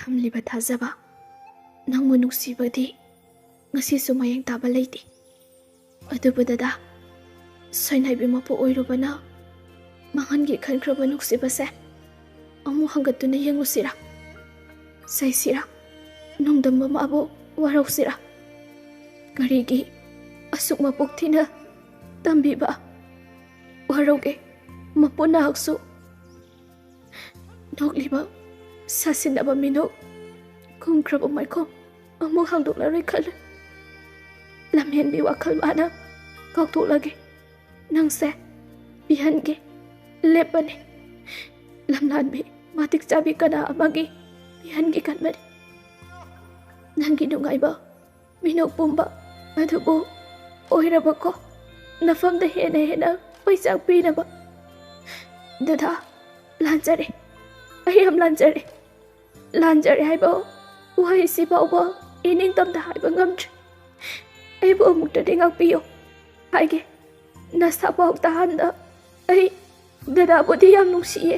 ꯊꯝꯂꯤꯕ ꯊꯥꯖꯕ ꯅꯪꯕꯨ ꯅꯨꯡꯁꯤꯕꯗꯤ ꯉꯁꯤꯁꯨ ꯃꯌꯦꯡ ꯇꯥꯕ ꯂꯩꯇꯦ꯫ ꯑꯗꯨꯕꯨ ꯗꯗꯥ, ꯁꯣꯏꯅꯥꯏꯕꯤ ꯃꯄꯨ ꯑꯣꯏꯔꯨꯕꯅ ꯃꯉꯟꯒꯤ ꯈꯟꯈ꯭ꯔꯕ ꯅꯨꯡꯁꯤꯕꯁꯦ ꯑꯃꯨꯛ ꯍꯪꯒꯠꯇꯨꯅ ꯌꯦꯡꯂꯨꯁꯤꯔꯥ? ꯁꯩꯁꯤꯔꯥ? ꯅꯣꯡꯗꯝꯕ ꯃꯥꯕꯨ ꯋꯥꯔꯧꯁꯤꯔꯥ? ꯀꯔꯤꯒꯤ ꯑꯁꯨꯛ ꯃꯄꯨꯛ ꯊꯤꯅ ꯇꯝꯕꯤꯕ? ꯋꯥꯔꯧꯒꯦ ꯃꯄꯨ ꯅꯍꯥꯛꯁꯨ꯫ ꯅꯣꯛꯂꯤꯕ ꯁꯥꯁꯤꯟꯅꯕ ꯃꯤꯅꯣꯛ ꯀꯨꯝꯈ꯭ꯔꯕ ꯃꯥꯏꯈꯣꯡ ꯑꯃꯨꯛ ꯍꯥꯡꯗꯣꯛꯂꯔꯣꯏ ꯈꯜꯂꯦ꯫ ꯂꯝꯍꯦꯟꯕꯤ ꯋꯥꯈꯜ ꯃꯥꯅ ꯀꯥꯎꯊꯣꯛꯂꯒꯦ, ꯅꯪꯁꯦ ꯄꯤꯍꯟꯒꯦ ꯂꯦꯞꯄꯅꯤ꯫ ꯂꯝꯂꯥꯟꯕꯤ ꯃꯇꯤꯛ ꯆꯥꯕꯤ ꯀꯅꯥ ꯑꯃꯒꯤ ꯄꯤꯍꯟꯒꯦ ꯈꯟꯕꯅꯤ꯫ ꯅꯪꯒꯤ ꯅꯨꯡꯉꯥꯏꯕ ꯃꯤꯅꯣꯛ ꯄꯨꯝꯕ ꯑꯗꯨꯕꯨ ꯑꯣꯏꯔꯕꯀꯣ ꯅꯐꯝꯗ ꯍꯦꯟꯅ ꯍꯦꯟꯅ ꯄꯩꯆꯥꯛ ꯄꯤꯅꯕ꯫ ꯗꯗꯥ, ꯂꯥꯟꯖꯔꯦ, ꯑꯩ ꯌꯥꯝ ꯂꯥꯟꯖꯔꯦ꯫ ꯂꯥꯟꯖꯔꯦ ꯍꯥꯏꯕ ꯋꯥꯍꯩꯁꯤ ꯐꯥꯎꯕ ꯏꯅꯤꯡꯇꯝꯅ ꯍꯥꯏꯕ ꯉꯝꯗ꯭ꯔꯦ꯫ ꯑꯩꯕꯨ ꯑꯃꯨꯛꯇꯗꯤ ꯉꯥꯛꯄꯤꯌꯨ꯫ ꯍꯥꯏꯒꯦ, ꯅꯁꯥ ꯄꯥꯎ ꯇꯥꯍꯟꯗ ꯑꯩ ꯗꯗꯥꯕꯨꯗꯤ ꯌꯥꯝ ꯅꯨꯡꯁꯤꯌꯦ꯫